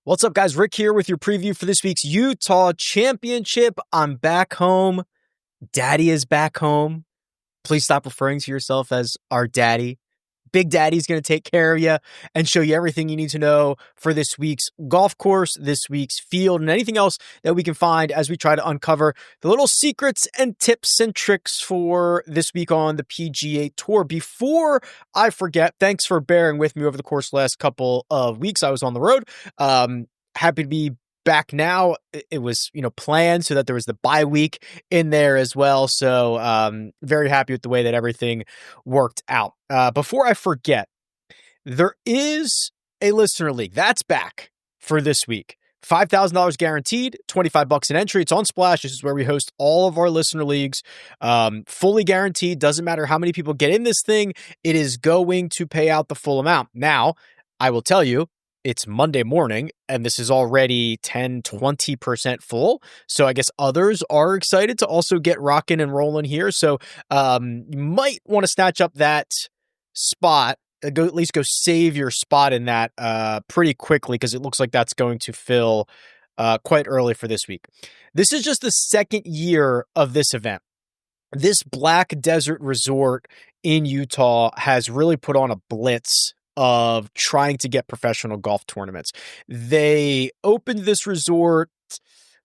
What's up, guys? Rick here with your preview for this week's Utah Championship. I'm back home. Daddy is back home. Please stop referring to yourself as our daddy. Big Daddy's going to take care of you and show you everything you need to know for this week's golf course, this week's field, and anything else that we can find as we try to uncover the little secrets and tips and tricks for this week on the PGA Tour. Before I forget, thanks for bearing with me over the course of the last couple of weeks. I was on the road. Happy to be back now. It was, planned so that there was the bye week in there as well. So, very happy with the way that everything worked out. Before I forget, there is a listener league that's back for this week. $5,000 guaranteed, $25 an entry. It's on Splash. This is where we host all of our listener leagues. Fully guaranteed. Doesn't matter how many people get in this thing. It is going to pay out the full amount. Now, I will tell you, it's Monday morning, and this is already 10, 20% full. So I guess others are excited to also get rocking and rolling here. So you might want to snatch up that spot, at least go save your spot in that pretty quickly, because it looks like that's going to fill quite early for this week. This is just the second year of this event. This Black Desert Resort in Utah has really put on a blitz of trying to get professional golf tournaments. They opened this resort,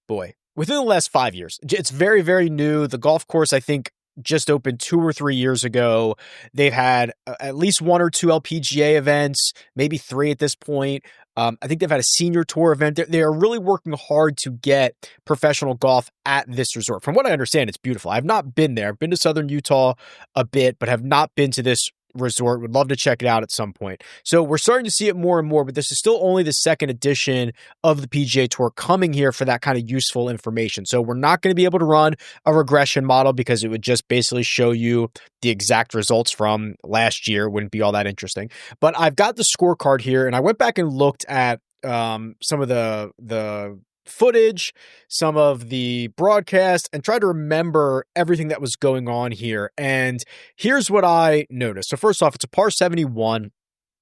within the last 5 years. It's very, very new. The golf course, I think, just opened 2 or 3 years ago. They've had at least 1 or 2 LPGA events, maybe 3 at this point. I think they've had a senior tour event. They are really working hard to get professional golf at this resort. From what I understand, it's beautiful. I've not been there. I've been to Southern Utah a bit, but have not been to this resort. Would love to check it out at some point. So we're starting to see it more and more, but this is still only the second edition of the PGA Tour coming here for that kind of useful information. So we're not going to be able to run a regression model because it would just basically show you the exact results from last year. Wouldn't be all that interesting. But I've got the scorecard here, and I went back and looked at some of the footage, some of the broadcast, and try to remember everything that was going on here. And here's what I noticed. So first off, it's a par 71,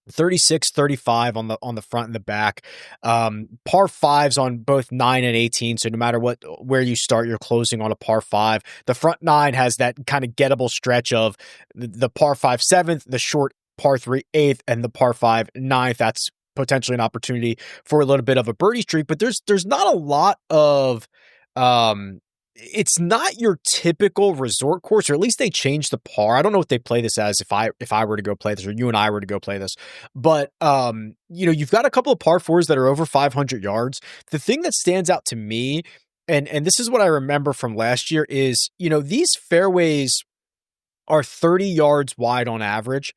36, 35 on the front and the back. Par 5s on both 9 and 18. So no matter where you start, you're closing on a par 5. The front 9 has that kind of gettable stretch of the par 5 7th, the short par 3 8th, and the par 5 9th. That's potentially an opportunity for a little bit of a birdie streak, but there's not a lot of, it's not your typical resort course, or at least they changed the par. I don't know what they play this as if I were to go play this, or you and I were to go play this, but you've got a couple of par 4s that are over 500 yards. The thing that stands out to me, and this is what I remember from last year, is, these fairways are 30 yards wide on average.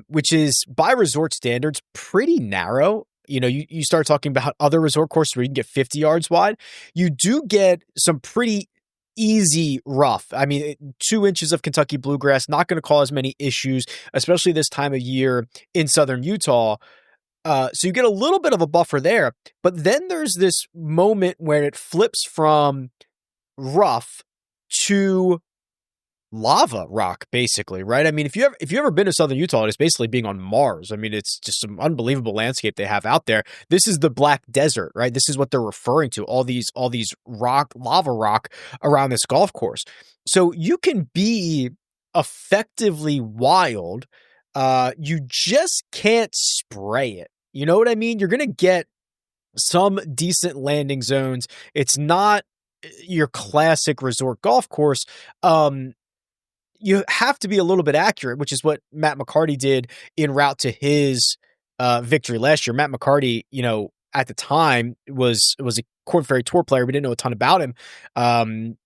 Which is by resort standards pretty narrow. You start talking about other resort courses where you can get 50 yards wide. You do get some pretty easy rough. I mean, 2 inches of Kentucky bluegrass, not going to cause many issues, especially this time of year in Southern Utah. So you get a little bit of a buffer there, but then there's this moment where it flips from rough to lava rock, basically, right? I mean, if you've ever been to Southern Utah, it's basically being on Mars. I mean, it's just some unbelievable landscape they have out there. This is the Black Desert, right? This is what they're referring to, all these lava rock around this golf course. So you can be effectively wild. You just can't spray it. You know what I mean? You're going to get some decent landing zones. It's not your classic resort golf course. You have to be a little bit accurate, which is what Matt McCarty did en route to his victory last year. Matt McCarty, at the time was a Korn Ferry Tour player. We didn't know a ton about him.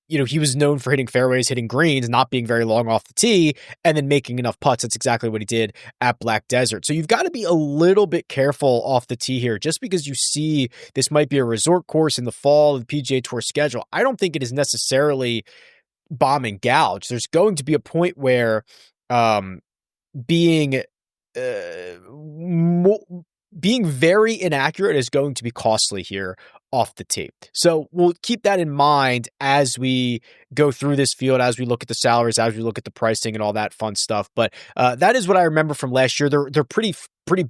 He was known for hitting fairways, hitting greens, not being very long off the tee, and then making enough putts. That's exactly what he did at Black Desert. So you've got to be a little bit careful off the tee here. Just because you see this might be a resort course in the fall of the PGA Tour schedule, I don't think it is necessarily bomb and gouge. There's going to be a point where being very inaccurate is going to be costly here off the tee. So we'll keep that in mind as we go through this field, as we look at the salaries, as we look at the pricing and all that fun stuff. But that is what I remember from last year. They're pretty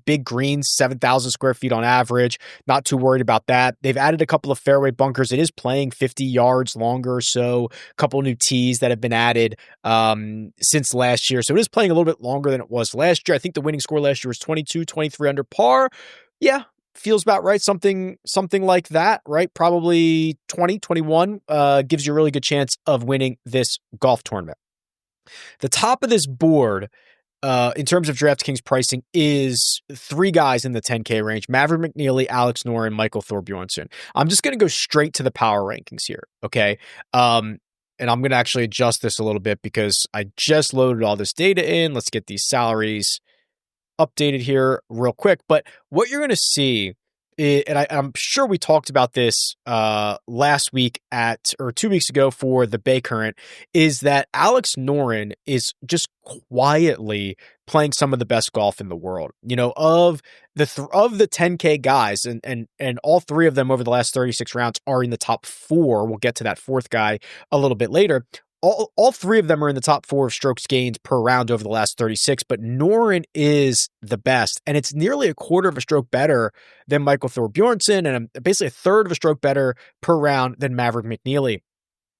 big greens, 7,000 square feet on average. Not too worried about that. They've added a couple of fairway bunkers. It is playing 50 yards longer, so a couple new tees that have been added since last year. So it is playing a little bit longer than it was last year. I think the winning score last year was 22, 23 under par. Yeah, feels about right. Something like that, right? Probably 20, 21 gives you a really good chance of winning this golf tournament. The top of this board, in terms of DraftKings pricing, is three guys in the 10K range: Maverick McNeely, Alex Noren, Michael Thorbjornsen. I'm just going to go straight to the power rankings here, okay? And I'm going to actually adjust this a little bit because I just loaded all this data in. Let's get these salaries updated here real quick. But what you're going to see, and I'm sure we talked about this last week or 2 weeks ago for the Bay Current, is that Alex Noren is just quietly playing some of the best golf in the world. You know, of the 10K guys, and all three of them over the last 36 rounds are in the top four. We'll get to that fourth guy a little bit later. All three of them are in the top four of strokes gained per round over the last 36, but Noren is the best, and it's nearly a quarter of a stroke better than Michael Thorbjornsen, and basically a third of a stroke better per round than Maverick McNeely.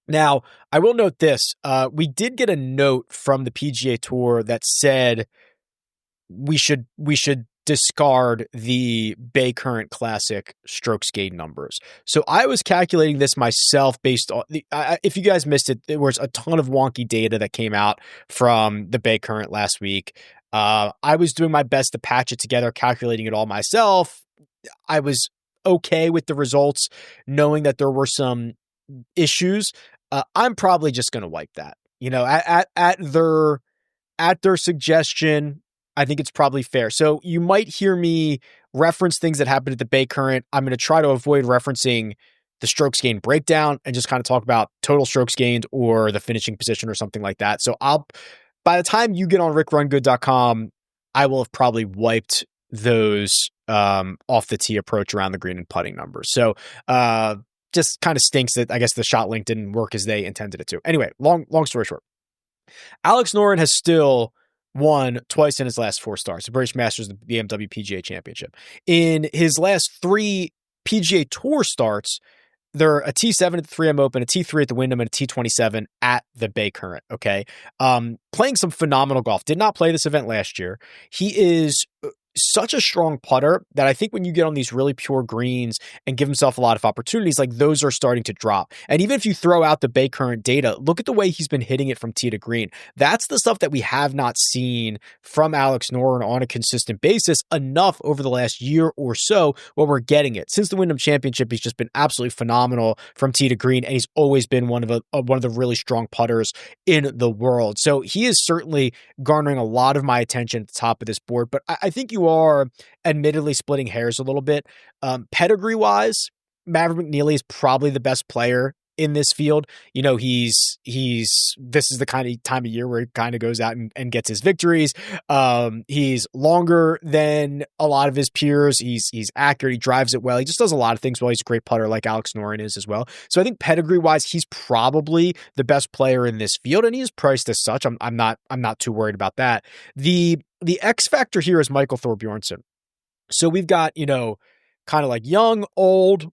Now, I will note this. We did get a note from the PGA Tour that said we should discard the Bay Current Classic strokes gained numbers. So I was calculating this myself based on if you guys missed it, there was a ton of wonky data that came out from the Bay Current last week. I was doing my best to patch it together, calculating it all myself. I was okay with the results, knowing that there were some issues. I'm probably just going to wipe that. You know, at their suggestion, I think it's probably fair. So you might hear me reference things that happened at the Bay Current. I'm going to try to avoid referencing the strokes gained breakdown and just kind of talk about total strokes gained or the finishing position or something like that. So by the time you get on RickRunGood.com, I will have probably wiped those off the tee approach around the green and putting numbers. So just kind of stinks that I guess the shot link didn't work as they intended it to. Anyway, long story short, Alex Noren has still won twice in his last four starts: the British Masters, the BMW PGA Championship. In his last three PGA Tour starts, they're a T7 at the 3M Open, a T3 at the Wyndham, and a T27 at the Bay Current, okay? Playing some phenomenal golf. Did not play this event last year. He is such a strong putter that I think when you get on these really pure greens and give himself a lot of opportunities, like those are starting to drop. And even if you throw out the Bay Current data, look at the way he's been hitting it from tee to green. That's the stuff that we have not seen from Alex Noren on a consistent basis enough over the last year or so where we're getting it. Since the Wyndham Championship, he's just been absolutely phenomenal from tee to green, and he's always been one of the really strong putters in the world. So he is certainly garnering a lot of my attention at the top of this board, but I think you are admittedly splitting hairs a little bit. Pedigree-wise, Maverick McNeely is probably the best player in this field. You know, this is the kind of time of year where he kind of goes out and gets his victories. He's longer than a lot of his peers. He's accurate. He drives it well. He just does a lot of things well. He's a great putter like Alex Noren is as well. So I think pedigree-wise, he's probably the best player in this field, and he's priced as such. I'm not too worried about that. The X factor here is Michael Thorbjornsen. So we've got, you know, kind of like young, old,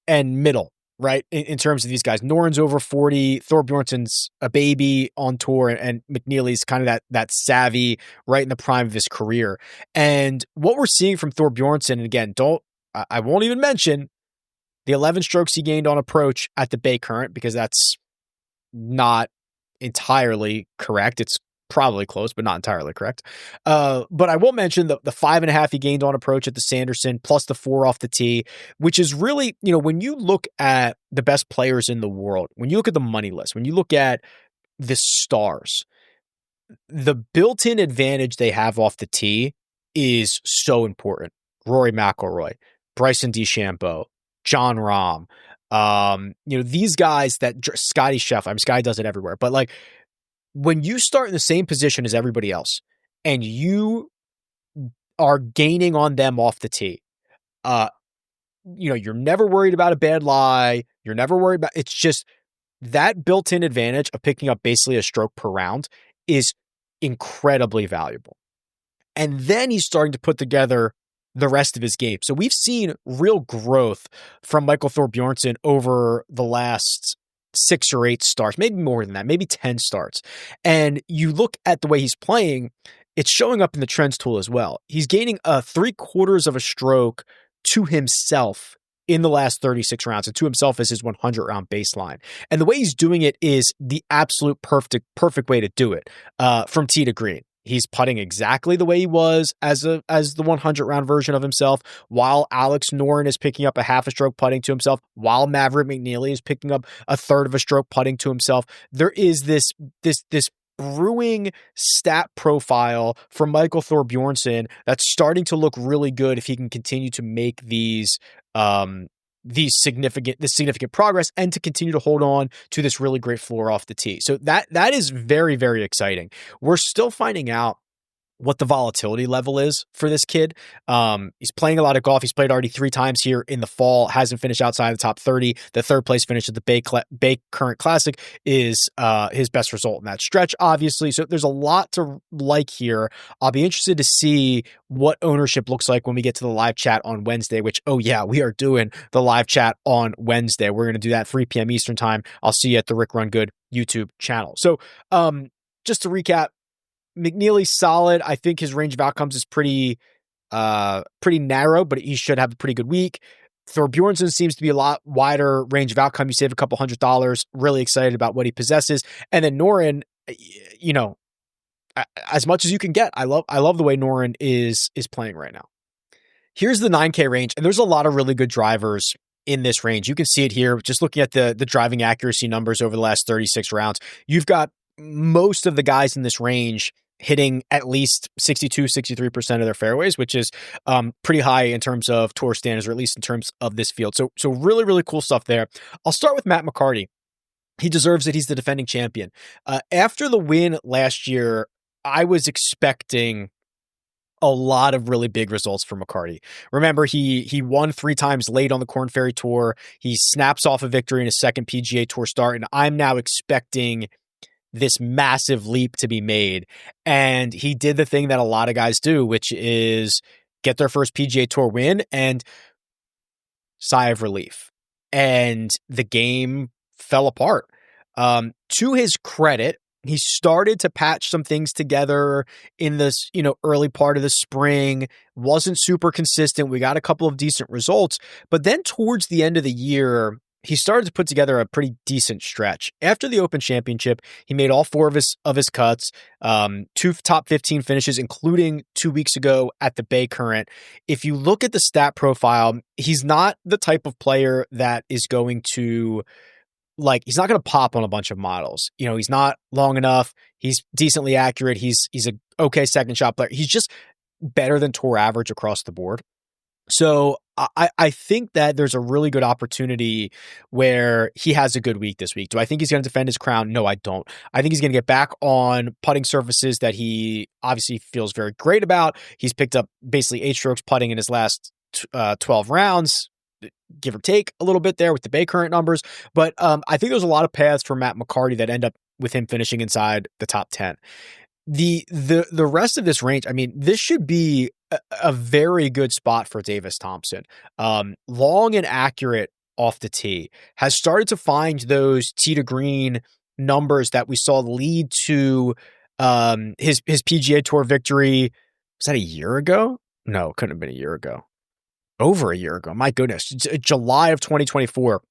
and middle, right? In terms of these guys. Noren's over 40, Thorbjornsen's a baby on tour, and McNeely's kind of that savvy, right in the prime of his career. And what we're seeing from Thorbjornsen, and again, I won't even mention the 11 strokes he gained on approach at the Bay Current, because that's not entirely correct. It's probably close, but not entirely correct. But I will mention the 5.5 he gained on approach at the Sanderson, plus the 4 off the tee, which is really, you know, when you look at the best players in the world, when you look at the money list, when you look at the stars, the built-in advantage they have off the tee is so important. Rory McIlroy, Bryson DeChambeau, John Rahm, you know, these guys that Scotty Scheffler, I mean, Scotty does it everywhere, but like, when you start in the same position as everybody else and you are gaining on them off the tee, you're never worried about a bad lie. You're never worried about, it's just that built-in advantage of picking up basically a stroke per round is incredibly valuable. And then he's starting to put together the rest of his game. So we've seen real growth from Michael Thorbjornsen over the last 6 or 8 starts, maybe more than that, maybe 10 starts. And you look at the way he's playing, it's showing up in the trends tool as well. He's gaining a 3/4 of a stroke to himself in the last 36 rounds, and to himself is his 100-round baseline. And the way he's doing it is the absolute perfect way to do it, from tee to green. He's putting exactly the way he was as the 100-round version of himself, while Alex Noren is picking up a half a stroke putting to himself, while Maverick McNeely is picking up a third of a stroke putting to himself. There is this brewing stat profile for Michael Thorbjornsen that's starting to look really good if he can continue to make this significant progress and to continue to hold on to this really great floor off the tee. So that is very, very exciting. We're still finding out what the volatility level is for this kid. He's playing a lot of golf. He's played already 3 times here in the fall, hasn't finished outside the top 30. The 3rd place finish at the Bay Current Classic is his best result in that stretch, obviously. So there's a lot to like here. I'll be interested to see what ownership looks like when we get to the live chat on Wednesday, which, oh yeah, we are doing the live chat on Wednesday. We're going to do that 3 p.m. Eastern time. I'll see you at the Rick Run Good YouTube channel. So just to recap, McNeely's solid. I think his range of outcomes is pretty narrow, but he should have a pretty good week. Thorbjornsen seems to be a lot wider range of outcome. You save a couple $100. Really excited about what he possesses. And then Noren, as much as you can get. I love the way Noren is playing right now. Here's the 9K range, and there's a lot of really good drivers in this range. You can see it here, just looking at the driving accuracy numbers over the last 36 rounds. You've got most of the guys in this range hitting at least 62-63% of their fairways, which is pretty high in terms of tour standards, or at least in terms of this field. So really, really cool stuff there. I'll start with Matt McCarty. He deserves it. He's the defending champion. After the win last year, I was expecting a lot of really big results for McCarty. Remember, he won 3 times late on the Korn Ferry Tour. He snaps off a victory in his second PGA Tour start, and I'm now expecting this massive leap to be made. And he did the thing that a lot of guys do, which is get their first PGA Tour win and sigh of relief. And the game fell apart. To his credit, he started to patch some things together in this, early part of the spring. Wasn't super consistent. We got a couple of decent results, but then towards the end of the year, he started to put together a pretty decent stretch. After the Open Championship, he made all 4 of his cuts, 2 top 15 finishes, including 2 weeks ago at the Bay Current. If you look at the stat profile, he's not the type of player that is going to, he's not going to pop on a bunch of models. He's not long enough. He's decently accurate. He's a okay second shot player. He's just better than tour average across the board. So I think that there's a really good opportunity where he has a good week this week. Do I think he's going to defend his crown? No, I don't. I think he's going to get back on putting surfaces that he obviously feels very great about. He's picked up basically 8 strokes putting in his last 12 rounds, give or take a little bit there with the Bay Current numbers. But I think there's a lot of paths for Matt McCarty that end up with him finishing inside the top 10. The rest of this range, I mean, this should be a very good spot for Davis Thompson. Long and accurate off the tee, has started to find those tee to green numbers that we saw lead to his PGA Tour victory. Was that a year ago? No, it couldn't have been a year ago. Over a year ago. My goodness. July of 2024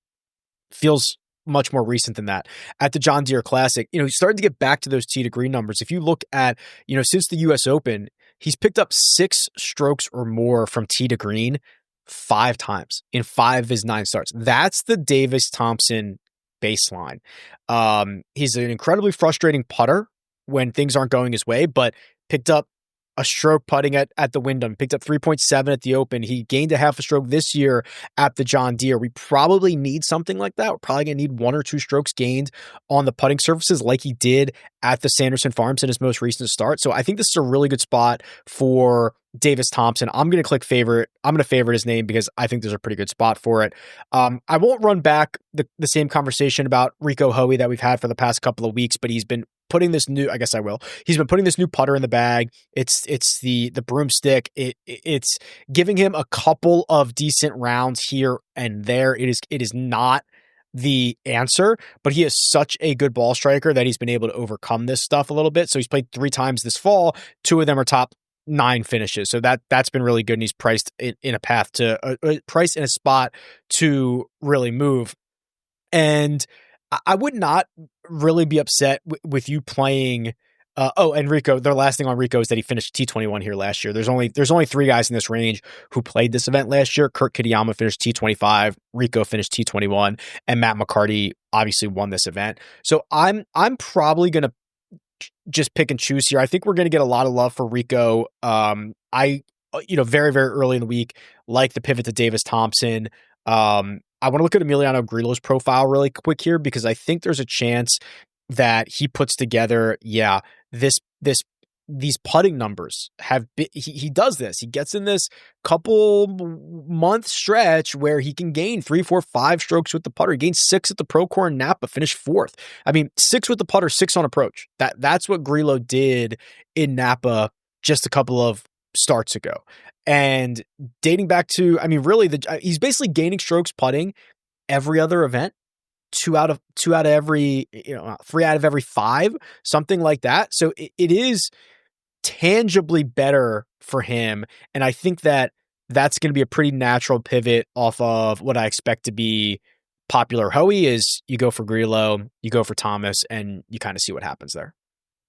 feels much more recent than that. At the John Deere Classic, he started to get back to those tee to green numbers. If you look at, since the US Open, he's picked up 6 strokes or more from tee to green 5 times in 5 of his 9 starts. That's the Davis Thompson baseline. He's an incredibly frustrating putter when things aren't going his way, but picked up a stroke putting at the Wyndham, picked up 3.7 at the Open. He gained a half a stroke this year at the John Deere. We probably need something like that. We're probably going to need 1 or 2 strokes gained on the putting surfaces like he did at the Sanderson Farms in his most recent start. So I think this is a really good spot for Davis Thompson. I'm going to click favorite. I'm going to favorite his name because I think there's a pretty good spot for it. I won't run back the same conversation about Rico Hoey that we've had for the past couple of weeks, but he's been putting this new, I guess I will. He's been putting this new putter in the bag. It's the broomstick. It's giving him a couple of decent rounds here and there. It is not the answer, but he is such a good ball striker that he's been able to overcome this stuff a little bit. So he's played 3 times this fall. 2 of them are top 9 finishes. So that's been really good. And he's priced in a path to priced in a spot to really move. And I would not really be upset with you playing. And Rico, the last thing on Rico is that he finished T21 here last year. There's only 3 guys in this range who played this event last year. Kurt Kitayama finished T25, Rico finished T21, and Matt McCarty obviously won this event. So I'm probably going to just pick and choose here. I think we're going to get a lot of love for Rico. Very, very early in the week, like the pivot to Davis Thompson. I want to look at Emiliano Grillo's profile really quick here because I think there's a chance that he puts together, these putting numbers have been, he does this. He gets in this couple month stretch where he can gain 3, 4, 5 strokes with the putter. He gained 6 at the Procore in Napa, finished 4th. I mean, 6 with the putter, 6 on approach. That's what Grillo did in Napa just a couple of starts ago. And dating back to, really, he's basically gaining strokes putting every other event. 2 out of every, 3 out of every 5, something like that. So it is tangibly better for him. And I think that's going to be a pretty natural pivot off of what I expect to be popular Hoey is you go for Grillo, you go for Thomas, and you kind of see what happens there.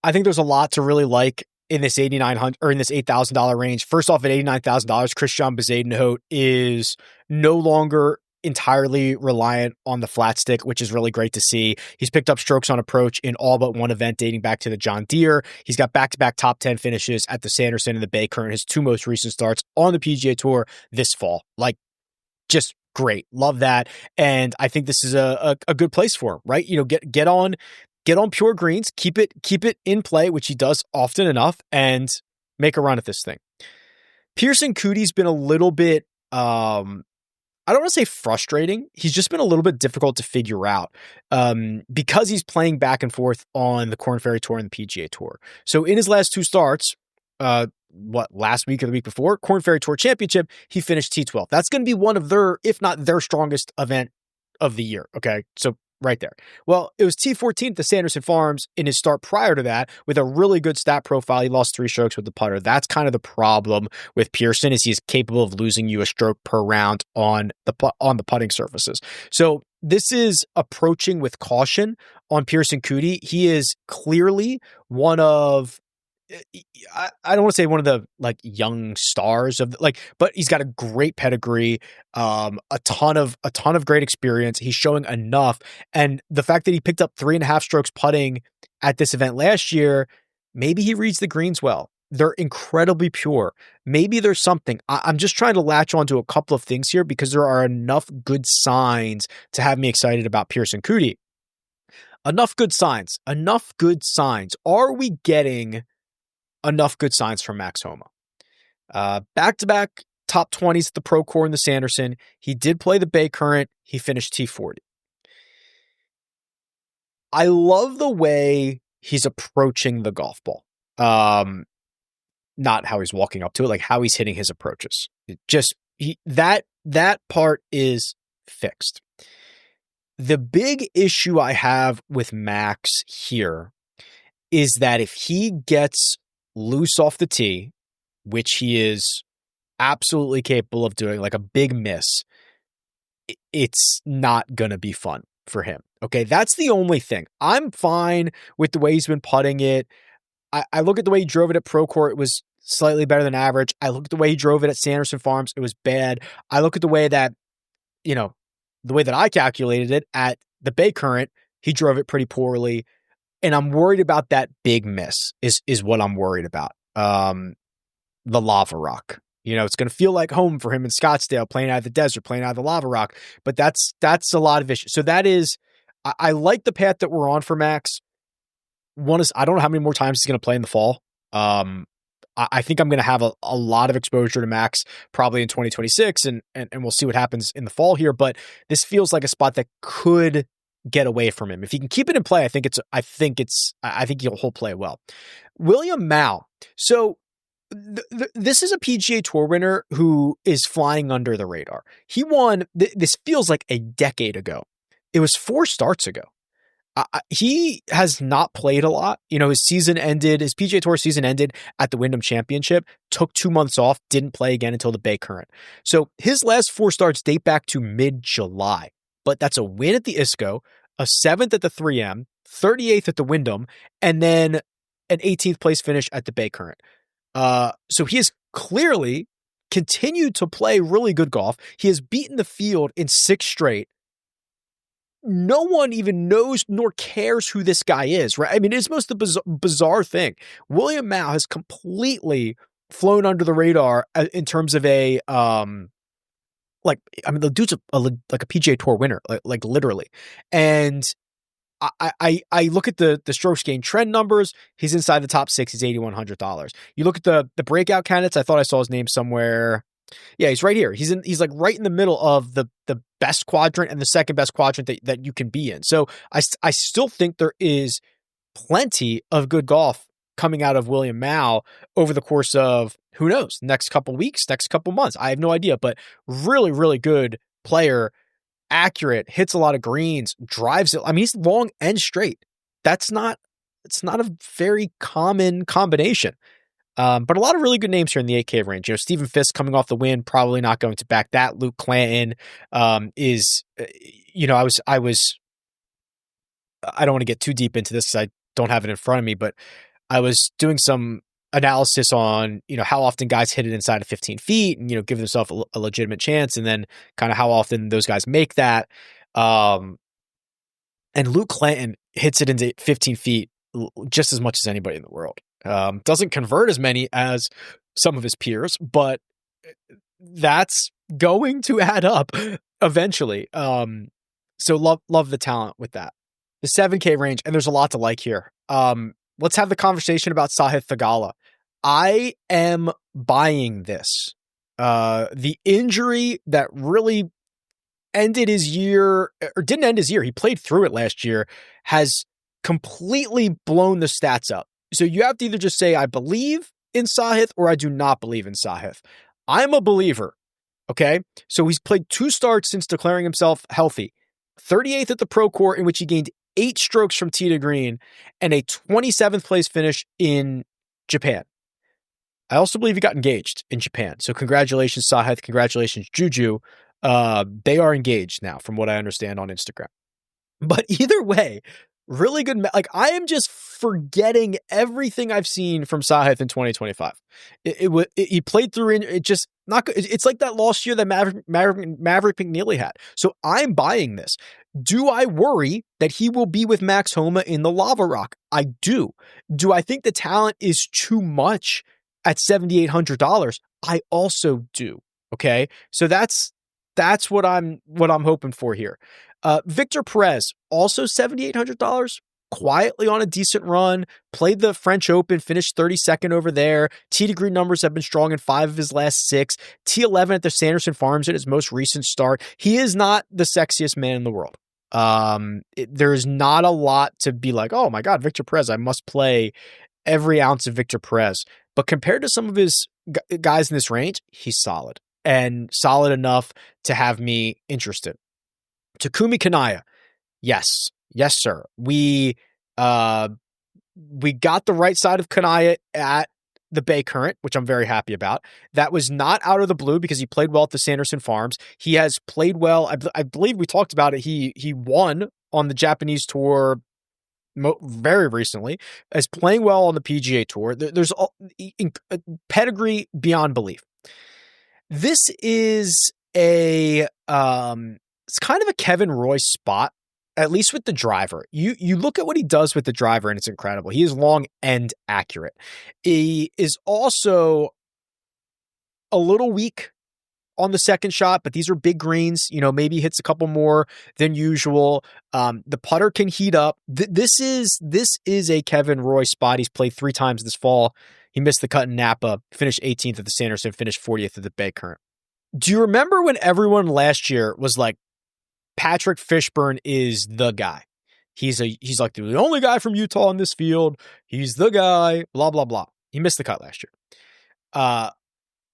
I think there's a lot to really like in this $8,900 or in this $8,000 range. First off, at $89,000, Christian Bezuidenhout is no longer entirely reliant on the flat stick, which is really great to see. He's picked up strokes on approach in all but one event dating back to the John Deere. He's got back-to-back top 10 finishes at the Sanderson and the Bay Current, his 2 most recent starts on the PGA Tour this fall. Just great. Love that. And I think this is a good place for him, right? Get on pure greens, keep it in play, which he does often enough, and make a run at this thing. Pearson Cootie's been a little bit, I don't want to say frustrating. He's just been a little bit difficult to figure out because he's playing back and forth on the Korn Ferry Tour and the PGA Tour. So in his last 2 starts, last week or the week before, Korn Ferry Tour Championship, he finished T12. That's going to be one of their, if not their strongest event of the year. Okay. So right there. Well, it was T14 at the Sanderson Farms in his start prior to that with a really good stat profile. He lost 3 strokes with the putter. That's kind of the problem with Pearson is he's capable of losing you a stroke per round on the putting surfaces. So this is approaching with caution on Pearson Cootie. He is clearly one of, I don't want to say one of the young stars of but he's got a great pedigree, a ton of great experience. He's showing enough. And the fact that he picked up 3.5 strokes putting at this event last year, maybe he reads the greens well. They're incredibly pure. Maybe there's something. I'm just trying to latch onto a couple of things here because there are enough good signs to have me excited about Pearson Cootie. Enough good signs. Are we getting enough good signs from Max Homa? Back-to-back top 20s at the Procore and the Sanderson. He did play the Bay Current. He finished T40. I love the way he's approaching the golf ball. Not how he's walking up to it, how he's hitting his approaches. That part is fixed. The big issue I have with Max here is that if he gets loose off the tee, which he is absolutely capable of doing, like a big miss, it's not going to be fun for him. Okay, that's the only thing. I'm fine with the way he's been putting it. I look at the way he drove it at Procore, it was slightly better than average. I look at the way he drove it at Sanderson Farms, it was bad. I look at the way that, the way that I calculated it at the Bay Current, he drove it pretty poorly. And I'm worried about that big miss is what I'm worried about. the Lava Rock. It's going to feel like home for him in Scottsdale, playing out of the desert, playing out of the Lava Rock. But that's a lot of issues. So that is, I like the path that we're on for Max. One is, I don't know how many more times he's going to play in the fall. I think I'm going to have a lot of exposure to Max probably in 2026, and we'll see what happens in the fall here. But this feels like a spot that could get away from him if he can keep it in play. I think he'll play well. William Mao. So this is a PGA Tour winner who is flying under the radar. He won. This feels like a decade ago. It was 4 starts ago. He has not played a lot. His PGA Tour season ended at the Wyndham Championship, took 2 months off, didn't play again until the Bay Current. So his last 4 starts date back to mid-July, but that's a win at the ISCO, a 7th at the 3M, 38th at the Wyndham, and then an 18th place finish at the Bay Current. So he has clearly continued to play really good golf. He has beaten the field in 6 straight. No one even knows nor cares who this guy is, right? I mean, it's most the bizarre thing. William Mao has completely flown under the radar in terms of the dude's like a PGA Tour winner, like literally. And I look at the strokes gained trend numbers. He's inside the top 6. He's $8,100. You look at the breakout candidates. I thought I saw his name somewhere. Yeah, he's right here. He's like right in the middle of the best quadrant and the second best quadrant that you can be in. So I still think there is plenty of good golf coming out of William Mao over the course of, who knows, next couple weeks, next couple months. I have no idea, but really, really good player, accurate, hits a lot of greens, drives it. I mean, he's long and straight. It's not a very common combination. But a lot of really good names here in the 8K range. Stephen Fisk coming off the win, probably not going to back that. Luke Clanton is, I don't want to get too deep into this because I don't have it in front of me, but I was doing some analysis on, how often guys hit it inside of 15 feet and, give themselves a legitimate chance, and then kind of how often those guys make that. And Luke Clanton hits it into 15 feet just as much as anybody in the world. Doesn't convert as many as some of his peers, but that's going to add up eventually. So love the talent with that. The 7K range, and there's a lot to like here. Let's have the conversation about Sahith Theegala. I am buying this. The injury that really ended his year, or didn't end his year, he played through it last year, has completely blown the stats up. So you have to either just say, I believe in Sahith or I do not believe in Sahith. I'm a believer. Okay. So he's played 2 starts since declaring himself healthy. 38th at the Pro Court, in which he gained 8 strokes from tee to green, and a 27th place finish in Japan. I also believe he got engaged in Japan. So congratulations, Sahith. Congratulations, Juju. They are engaged now, from what I understand on Instagram. But either way, really good. Like, I am just forgetting everything I've seen from Sahith in 2025. He played through in it, just not good. It's like that lost year that Maverick McNeely had. So I'm buying this. Do I worry that he will be with Max Homa in the Lava Rock? I do. Do I think the talent is too much at $7,800? I also do. Okay. So that's what I'm hoping for here. Victor Perez, also $7,800, quietly on a decent run, played the French Open, finished 32nd over there. Tee to green numbers have been strong in 5 of his last 6. T11 at the Sanderson Farms in his most recent start. He is not the sexiest man in the world. There's not a lot to be like, oh my God, Victor Perez, I must play every ounce of Victor Perez. But compared to some of his guys in this range, he's solid, and solid enough to have me interested. Takumi Kanaya. Yes, sir. We got the right side of Kanaya at the Bay Current, which I'm very happy about. That was not out of the blue because he played well at the Sanderson Farms. He has played well. I believe we talked about it. He won on the Japanese Tour very recently, as playing well on the PGA Tour. There's a pedigree beyond belief. This is it's kind of a Kevin Royce spot, at least with the driver. You look at what he does with the driver, and it's incredible. He is long and accurate. He is also a little weak on the second shot, but these are big greens. Maybe hits a couple more than usual. The putter can heat up. This is a Kevin Roy spot. He's played 3 times this fall. He missed the cut in Napa, finished 18th at the Sanderson, finished 40th at the Bay Current. Do you remember when everyone last year was like, Patrick Fishburne is the guy? He's like the only guy from Utah in this field. He's the guy, blah, blah, blah. He missed the cut last year.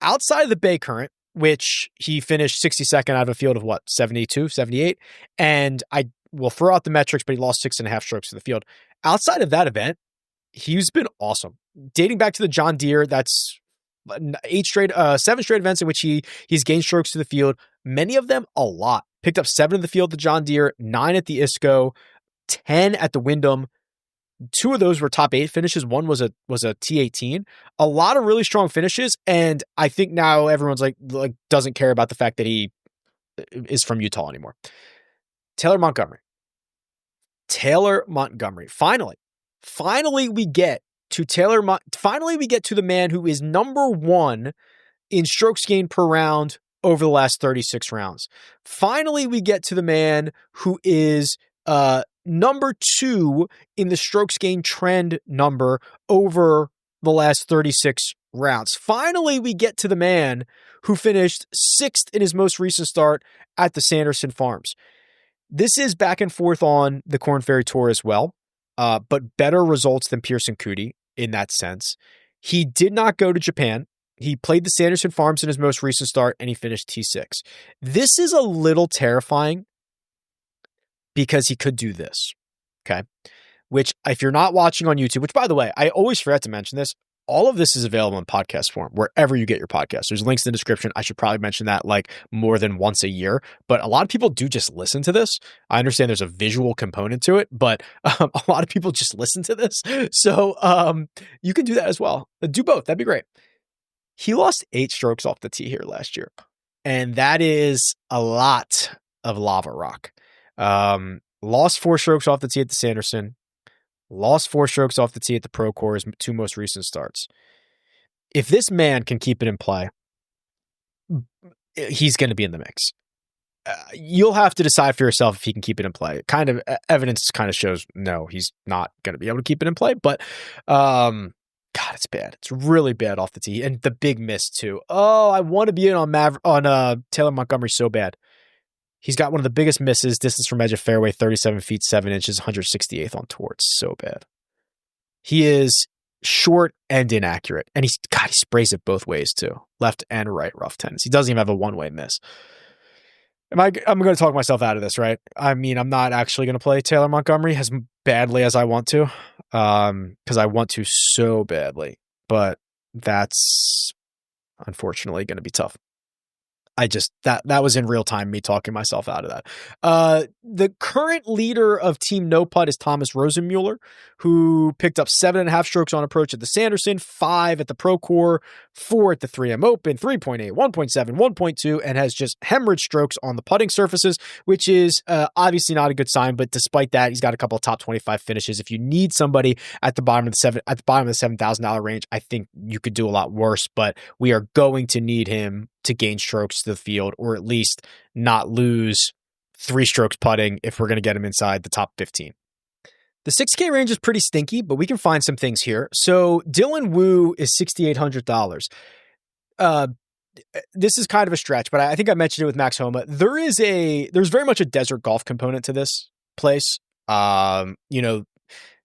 Outside of the Bay Current, which he finished 62nd out of a field of 72, 78. And I will throw out the metrics, but he lost 6.5 strokes to the field. Outside of that event, he's been awesome. Dating back to the John Deere, that's 7 straight events in which he's gained strokes to the field. Many of them a lot. Picked up 7 in the field at the John Deere, 9 at the ISCO, 10 at the Wyndham. 2 of those were top 8 finishes. One was a T18. A lot of really strong finishes, and I think now everyone's like doesn't care about the fact that he is from Utah anymore. Taylor Montgomery. Finally we get to finally we get to the man who is number 1 in strokes gained per round over the last 36 rounds. Finally we get to the man who is number 2 in the strokes gained trend number over the last 36 rounds. Finally, we get to the man who finished 6th in his most recent start at the Sanderson Farms. This is back and forth on the Korn Ferry Tour as well, but better results than Pearson Coody in that sense. He did not go to Japan. He played the Sanderson Farms in his most recent start, and he finished T6. This is a little terrifying, because he could do this, okay? Which, if you're not watching on YouTube, which, by the way, I always forget to mention this, all of this is available in podcast form, wherever you get your podcast. There's links in the description. I should probably mention that like more than once a year, but a lot of people do just listen to this. I understand there's a visual component to it, but a lot of people just listen to this. So you can do that as well. Do both. That'd be great. He lost 8 strokes off the tee here last year, and that is a lot of lava rock. Lost 4 strokes off the tee at the Sanderson, lost 4 strokes off the tee at the Pro Corps, his 2 most recent starts. If this man can keep it in play, he's going to be in the mix. You'll have to decide for yourself if he can keep it in play. Kind of evidence kind of shows no, he's not going to be able to keep it in play, but God, it's bad. It's really bad off the tee, and the big miss too. Oh, I want to be in on Taylor Montgomery so bad. He's got one of the biggest misses, distance from edge of fairway, 37 feet, 7 inches, 168th on tour. It's so bad. He is short and inaccurate. And he sprays it both ways too. Left and right rough tennis. He doesn't even have a one-way miss. I'm going to talk myself out of this, right? I mean, I'm not actually going to play Taylor Montgomery as badly as I want to, because I want to so badly. But that's unfortunately going to be tough. That was in real time, me talking myself out of that. The current leader of Team No Putt is Thomas Rosenmuller, who picked up 7.5 strokes on approach at the Sanderson, 5 at the Pro Corps, 4 at the 3M Open, 3.8, 1.7, 1.2, and has just hemorrhage strokes on the putting surfaces, which is obviously not a good sign. But despite that, he's got a couple of top 25 finishes. If you need somebody at the bottom of the $7,000 range, I think you could do a lot worse. But we are going to need him to gain strokes to the field, or at least not lose 3 strokes putting if we're going to get him inside the top 15. The 6K range is pretty stinky, but we can find some things here. So Dylan Wu is $6,800. This is kind of a stretch, but I think I mentioned it with Max Homa. There's very much a desert golf component to this place.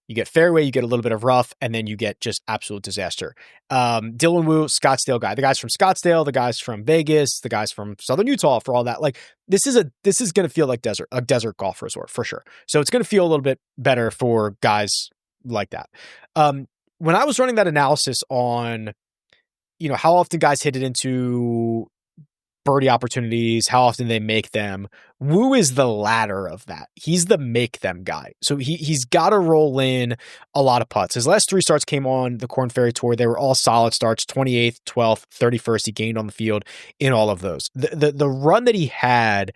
You get fairway, you get a little bit of rough, and then you get just absolute disaster. Dylan Wu, Scottsdale guy. The guys from Scottsdale, the guys from Vegas, the guys from Southern Utah, for all that. Like this is going to feel like a desert golf resort for sure. So it's going to feel a little bit better for guys like that. When I was running that analysis on, how often guys hit it into birdie opportunities, how often they make them, Wu is the latter of that. He's the make them guy. So he's got to roll in a lot of putts. His last 3 starts came on the Korn Ferry Tour. They were all solid starts, 28th, 12th, 31st. He gained on the field in all of those. The run that he had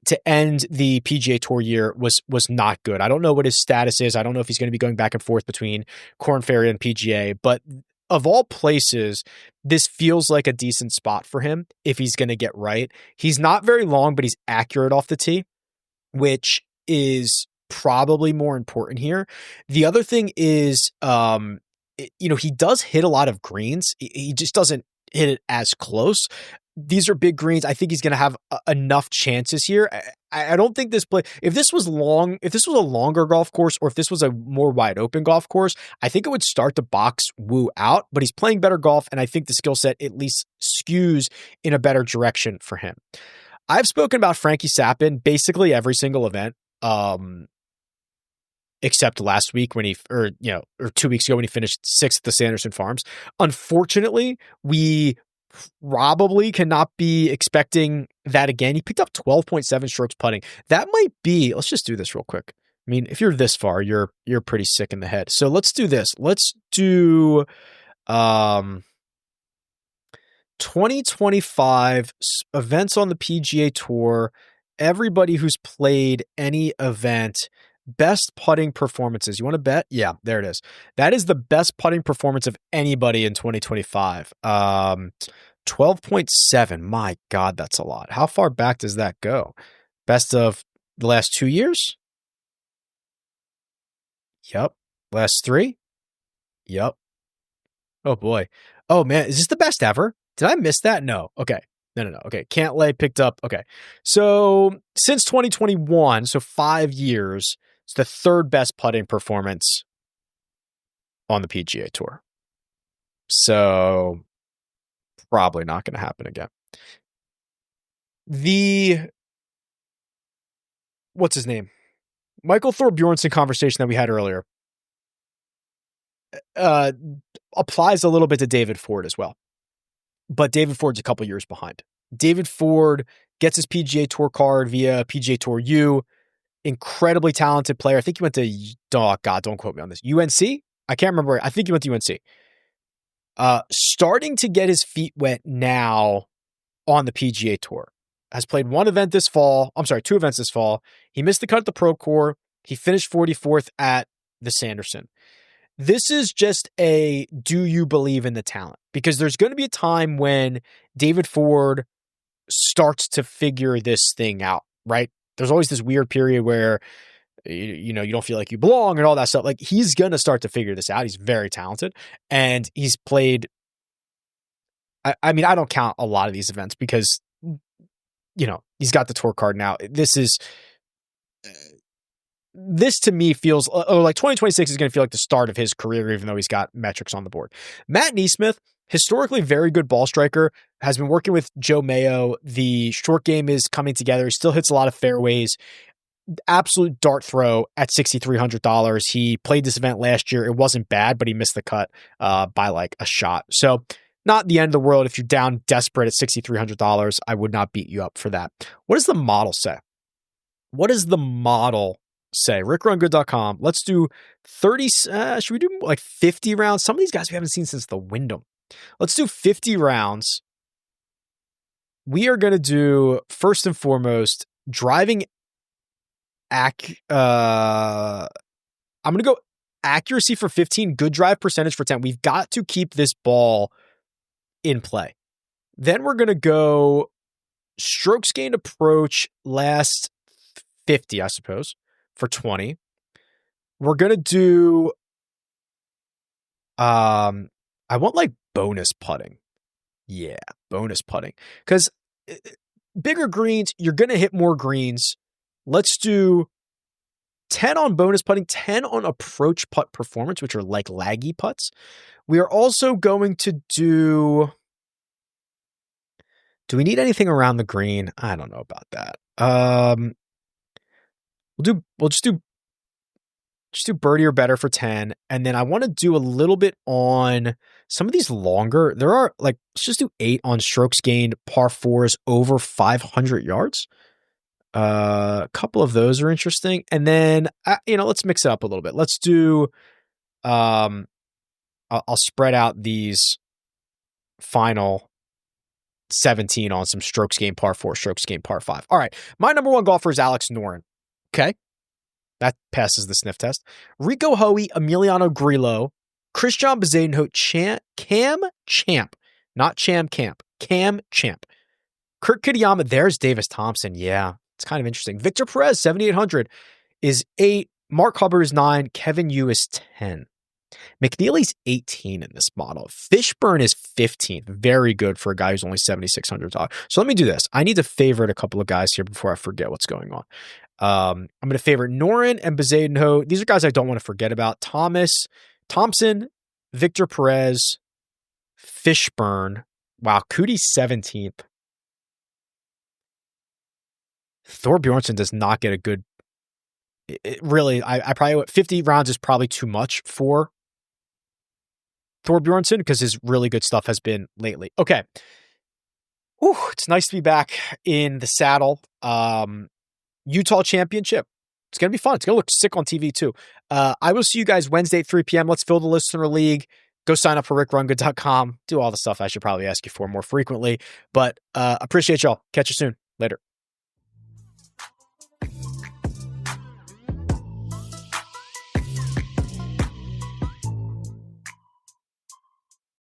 to end the PGA Tour year was not good. I don't know what his status is. I don't know if he's going to be going back and forth between Korn Ferry and PGA, but of all places, this feels like a decent spot for him if he's going to get right. He's not very long, but he's accurate off the tee, which is probably more important here. The other thing is, he does hit a lot of greens. He just doesn't hit it as close. These are big greens. I think he's going to have enough chances here. I don't think this play, if this was a longer golf course, or if this was a more wide open golf course, I think it would start to box Woo out, but he's playing better golf. And I think the skill set at least skews in a better direction for him. I've spoken about Frankie Sappin basically every single event, except last week or 2 weeks ago when he finished 6th at the Sanderson Farms. Unfortunately, we probably cannot be expecting that again. He picked up 12.7 strokes putting. That might be, let's just do this real quick. I mean, if you're this far, you're pretty sick in the head. So let's do this. Let's do 2025 events on the PGA Tour. Everybody who's played any event, best putting performances. You want to bet? Yeah, there it is. That is the best putting performance of anybody in 2025. 12.7. My God, that's a lot. How far back does that go? Best of the last 2 years? Yep. Last 3? Yep. Oh boy. Oh man, is this the best ever? Did I miss that? No. Okay. No. Okay. Cantlay picked up. Okay. So since 2021, so 5 years, it's the third best putting performance on the PGA Tour. So probably not going to happen again. What's his name? Michael Thorbjornsen conversation that we had earlier applies a little bit to David Ford as well. But David Ford's a couple years behind. David Ford gets his PGA Tour card via PGA Tour U. Incredibly talented player. I think he went to, oh God, don't quote me on this. UNC? I can't remember. I think he went to UNC. Starting to get his feet wet now on the PGA Tour. Has played 2 events this fall. He missed the cut at the Pro Tour. He finished 44th at the Sanderson. This is just a, do you believe in the talent? Because there's going to be a time when David Ford starts to figure this thing out, right? There's always this weird period where, you don't feel like you belong and all that stuff. Like, he's going to start to figure this out. He's very talented, and he's played. I mean, I don't count a lot of these events because, he's got the tour card now. This to me feels like 2026 is going to feel like the start of his career, even though he's got metrics on the board. Matt Neesmith, historically very good ball striker, has been working with Joe Mayo. The short game is coming together. He still hits a lot of fairways. Absolute dart throw at $6,300. He played this event last year. It wasn't bad, but he missed the cut by like a shot. So not the end of the world. If you're down desperate at $6,300, I would not beat you up for that. What does the model say? RickRunGood.com. Let's do 30. Should we do like 50 rounds? Some of these guys we haven't seen since the Wyndham. Let's do 50 rounds. We are going to do, first and foremost, driving. I'm going to go accuracy for 15, good drive percentage for 10. We've got to keep this ball in play. Then we're going to go strokes gained approach last 50, I suppose, for 20. We're going to do, I want like bonus putting. Yeah, bonus putting. Because bigger greens, you're going to hit more greens. Let's do 10 on bonus putting, 10 on approach putt performance, which are like laggy putts. We are also going to do we need anything around the green? I don't know about that. We'll just do birdie or better for 10. And then I want to do a little bit on some of these longer. There are like, let's just do 8 on strokes gained par 4s over 500 yards. A couple of those are interesting. And then, let's mix it up a little bit. Let's do, I'll spread out these final 17 on some strokes gained par 4, strokes gained par 5. All right. My number one golfer is Alex Noren. Okay. That passes the sniff test. Rico Hoey, Emiliano Grillo, Christian Bezuidenhout, Cam Champ, not Cham Camp, Cam Champ. Kurt Kitayama, there's Davis Thompson. Yeah, it's kind of interesting. Victor Perez, 7,800 is 8. Mark Hubbard is 9. Kevin Yu is 10. McNeely's 18 in this model. Fishburne is 15th. Very good for a guy who's only $7,600. So let me do this. I need to favorite a couple of guys here before I forget what's going on. I'm going to favorite Noren and Bezuidenhout. These are guys I don't want to forget about. Thompson, Victor Perez, Fishburne. Wow, Cootie's 17th. Thor Bjornsson does not get a good... really, I probably... 50 rounds is probably too much for Thor Bjornsson because his really good stuff has been lately. Okay. Whew, it's nice to be back in the saddle. Utah Championship. It's going to be fun. It's going to look sick on TV too. I will see you guys Wednesday at 3 p.m. Let's fill the listener league. Go sign up for RickRunGood.com. Do all the stuff I should probably ask you for more frequently. But appreciate y'all. Catch you soon. Later.